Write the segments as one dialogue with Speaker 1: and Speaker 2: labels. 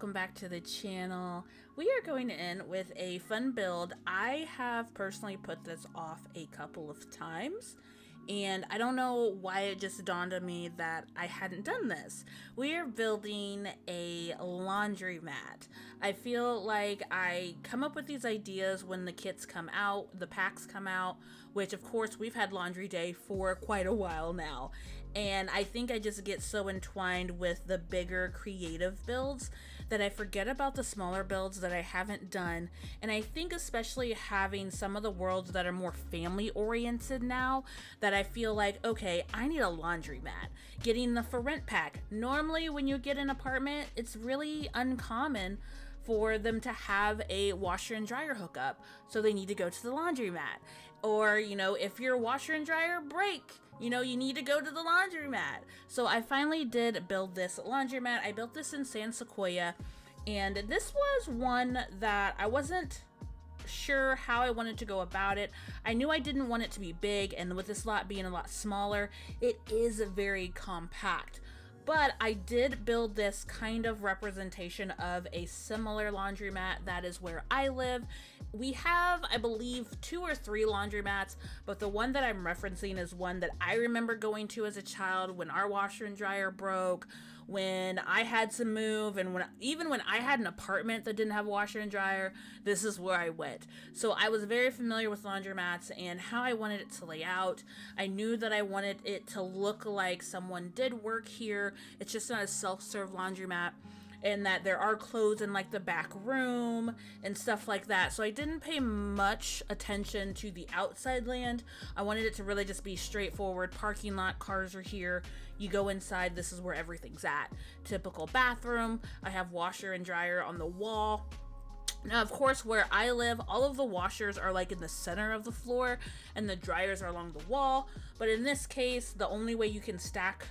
Speaker 1: welcome back to the channel. We are going in with a fun build. I have personally put this off a couple of times, and I don't know why it just dawned on me that I hadn't done this. We are building a laundromat. I feel like I come up with these ideas when the kits come out, the packs come out, which of course we've had laundry day for quite a while now. And I think I just get so entwined with the bigger creative builds that I forget about the smaller builds that I haven't done. And I think especially having some of the worlds that are more family oriented now, that I feel like, okay, I need a laundromat. Getting the for rent pack. Normally when you get an apartment, it's really uncommon for them to have a washer and dryer hookup, so they need to go to the laundromat. Or, you know, if your washer and dryer break, you know, you need to go to the laundromat. So I finally did build this laundromat. I built this in San Sequoia, and this was one that I wasn't sure how I wanted to go about it. I knew I didn't want it to be big, and with this lot being a lot smaller, it is very compact. But I did build this kind of representation of a similar laundromat that is where I live. We have, I believe, 2 or 3 laundromats, but the one that I'm referencing is one that I remember going to as a child when our washer and dryer broke, when I had to move, and even when I had an apartment that didn't have a washer and dryer, this is where I went. So I was very familiar with laundromats and how I wanted it to lay out. I knew that I wanted it to look like someone did work here. It's just not a self-serve laundromat, and that there are clothes in like the back room and stuff like that. So I didn't pay much attention to the outside land. I wanted it to really just be straightforward. Parking lot, cars are here. You go inside, this is where everything's at. Typical bathroom. I have washer and dryer on the wall. Now, of course, where I live, all of the washers are like in the center of the floor and the dryers are along the wall. But in this case, the only way you can stack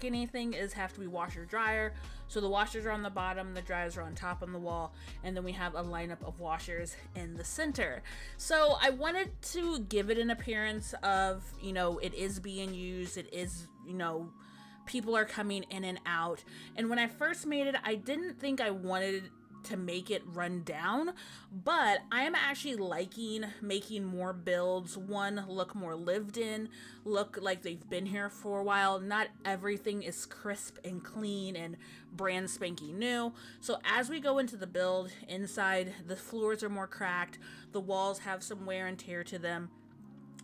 Speaker 1: anything is have to be washer dryer. So the washers are on the bottom, the dryers are on top on the wall, and then we have a lineup of washers in the center. So I wanted to give it an appearance of, you know, it is being used, it is, you know, people are coming in and out. And when I first made it, I didn't think I wanted to make it run down, but I am actually liking making more builds. One, look more lived in, look like they've been here for a while. Not everything is crisp and clean and brand spanking new. So as we go into the build, inside the floors are more cracked, the walls have some wear and tear to them.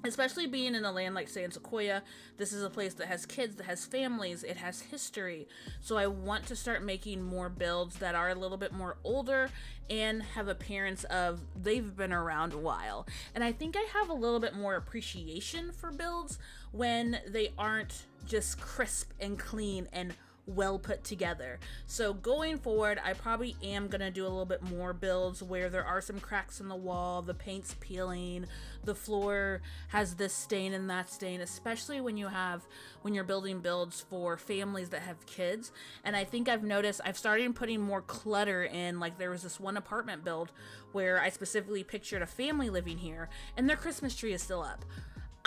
Speaker 1: Especially being in a land like San Sequoia, this is a place that has kids, that has families, it has history. So I want to start making more builds that are a little bit more older and have appearance of they've been around a while. And I think I have a little bit more appreciation for builds when they aren't just crisp and clean and well put together. So going forward, I probably am gonna do a little bit more builds where there are some cracks in the wall, the paint's peeling, the floor has this stain and that stain, especially when you're building builds for families that have kids. And I think I've noticed I've started putting more clutter in. Like there was this one apartment build where I specifically pictured a family living here and their Christmas tree is still up.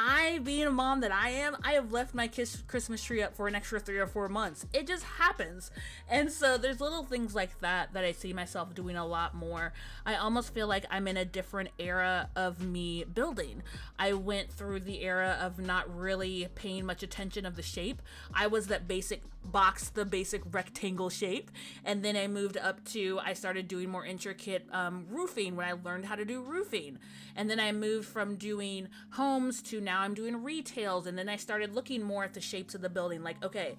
Speaker 1: I, being a mom that I am, I have left my Christmas tree up for an extra 3 or 4 months. It just happens. And so there's little things like that that I see myself doing a lot more. I almost feel like I'm in a different era of me building. I went through the era of not really paying much attention of the shape. I was that basic box, the basic rectangle shape. And then I moved up to, I started doing more intricate roofing when I learned how to do roofing. And then I moved from doing homes to now I'm doing retails, and then I started looking more at the shapes of the building, like, okay,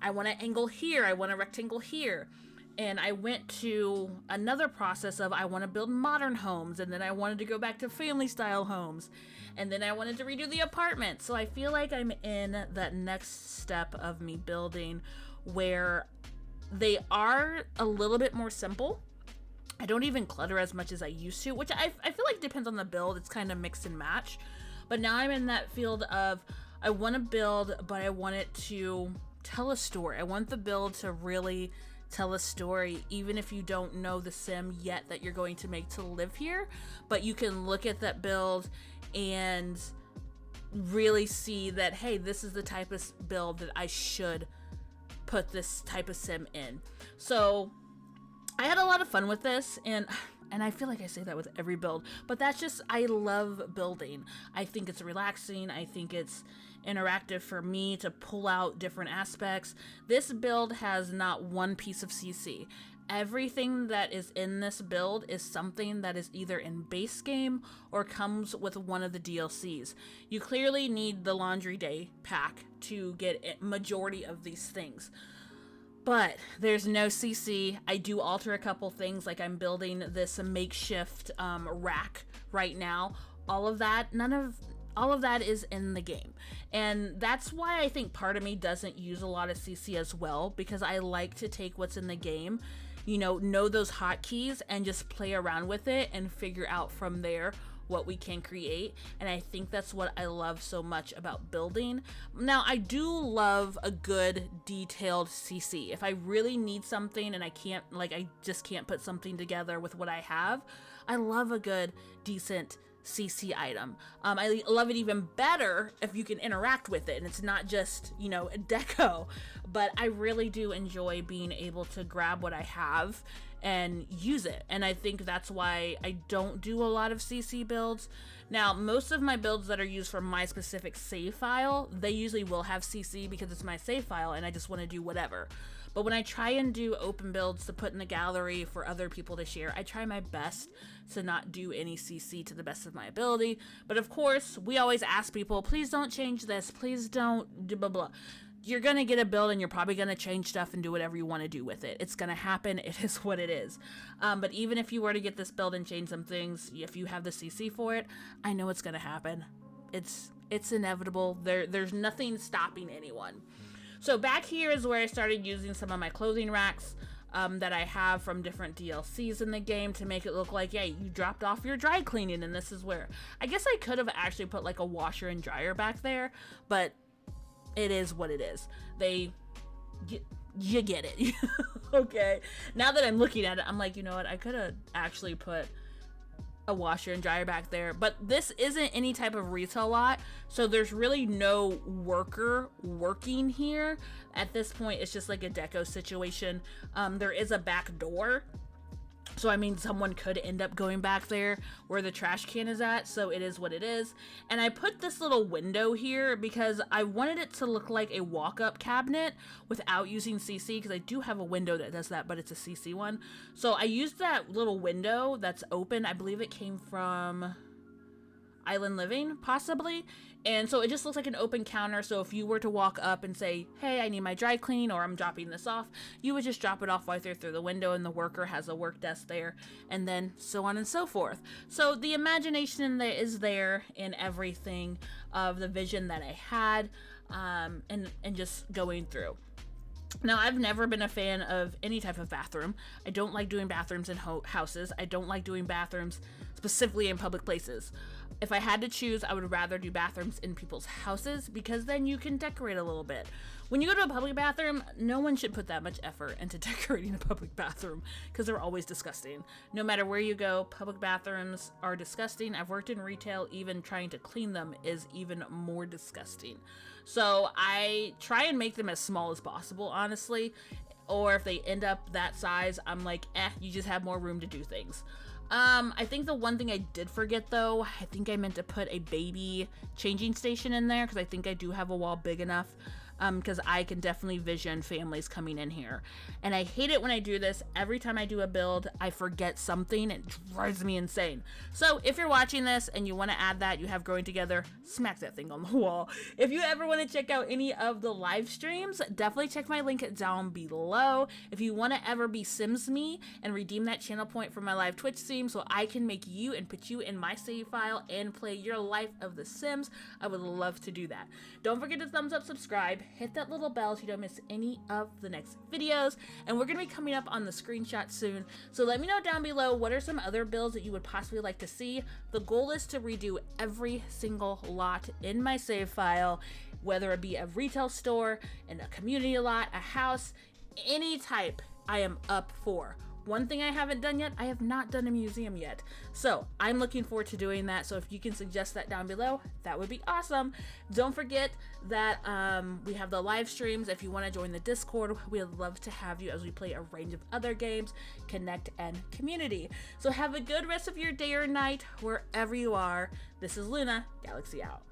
Speaker 1: I want an angle here, I want a rectangle here. And I went to another process of I want to build modern homes, and then I wanted to go back to family style homes, and then I wanted to redo the apartment. So I feel like I'm in that next step of me building where they are a little bit more simple. I don't even clutter as much as I used to, which I feel like depends on the build. It's kind of mix and match. But now I'm in that field of I want to build, but I want it to tell a story. I want the build to really tell a story, even if you don't know the sim yet that you're going to make to live here. But you can look at that build and really see that, hey, this is the type of build that I should put this type of sim in. So I had a lot of fun with this, and I feel like I say that with every build, but that's just, I love building. I think it's relaxing. I think it's interactive for me to pull out different aspects. This build has not one piece of CC. Everything that is in this build is something that is either in base game or comes with one of the DLCs. You clearly need the Laundry Day pack to get majority of these things. But there's no CC. I do alter a couple things, like I'm building this makeshift rack right now. All of that is in the game. And that's why I think part of me doesn't use a lot of CC as well, because I like to take what's in the game, you know those hotkeys, and just play around with it and figure out from there what we can create. And I think that's what I love so much about building. Now, I do love a good detailed CC. If I really need something and I just can't put something together with what I have, I love a good decent CC item. I love it even better if you can interact with it and it's not just, a deco. But I really do enjoy being able to grab what I have and use it. And I think that's why I don't do a lot of CC builds. Now, most of my builds that are used for my specific save file, they usually will have CC because it's my save file and I just want to do whatever. But when I try and do open builds to put in the gallery for other people to share, I try my best to not do any CC to the best of my ability. But of course, we always ask people, please don't change this, please don't do blah blah. You're going to get a build and you're probably going to change stuff and do whatever you want to do with it. It's going to happen. It is what it is. But even if you were to get this build and change some things, if you have the CC for it, I know it's going to happen. It's inevitable. There's nothing stopping anyone. So back here is where I started using some of my clothing racks that I have from different DLCs in the game to make it look like, yeah, you dropped off your dry cleaning and this is where. I guess I could have actually put like a washer and dryer back there, but it is what it is. You get it. Okay. Now that I'm looking at it, I'm like, you know what? I could have actually put a washer and dryer back there, but this isn't any type of retail lot, so there's really no worker working here. At this point, it's just like a deco situation. There is a back door, so I mean someone could end up going back there where the trash can is at, so it is what it is. And I put this little window here because I wanted it to look like a walk-up cabinet without using CC, because I do have a window that does that, but it's a CC one. So I used that little window that's open. I believe it came from Island Living, possibly. And so it just looks like an open counter, so if you were to walk up and say, hey, I need my dry cleaning, or I'm dropping this off, you would just drop it off right there through the window, and the worker has a work desk there, and then so on and so forth. So the imagination that is there in everything of the vision that I had, and just going through. Now, I've never been a fan of any type of bathroom. I don't like doing bathrooms in houses. I don't like doing bathrooms specifically in public places. If I had to choose, I would rather do bathrooms in people's houses, because then you can decorate a little bit. When you go to a public bathroom, no one should put that much effort into decorating a public bathroom, because they're always disgusting. No matter where you go, public bathrooms are disgusting. I've worked in retail, even trying to clean them is even more disgusting. So I try and make them as small as possible, honestly. Or if they end up that size, I'm like, you just have more room to do things. I think the one thing I did forget, though, I think I meant to put a baby changing station in there, because I think I do have a wall big enough, because I can definitely vision families coming in here. And I hate it when I do this. Every time I do a build, I forget something. It drives me insane. So if you're watching this and you want to add that, you have Growing Together, smack that thing on the wall. If you ever want to check out any of the live streams, definitely check my link down below. If you want to ever be Sims me and redeem that channel point for my live Twitch stream so I can make you and put you in my save file and play your life of The Sims, I would love to do that. Don't forget to thumbs up, subscribe, hit that little bell so you don't miss any of the next videos, and we're going to be coming up on the screenshot soon. So let me know down below, what are some other builds that you would possibly like to see. The goal is to redo every single lot in my save file, whether it be a retail store, in a community lot, a house, any type I am up for. One thing I haven't done yet, I have not done a museum yet. So I'm looking forward to doing that. So if you can suggest that down below, that would be awesome. Don't forget that we have the live streams. If you want to join the Discord, we'd love to have you as we play a range of other games, connect, and community. So have a good rest of your day or night, wherever you are. This is Luna, Galaxy out.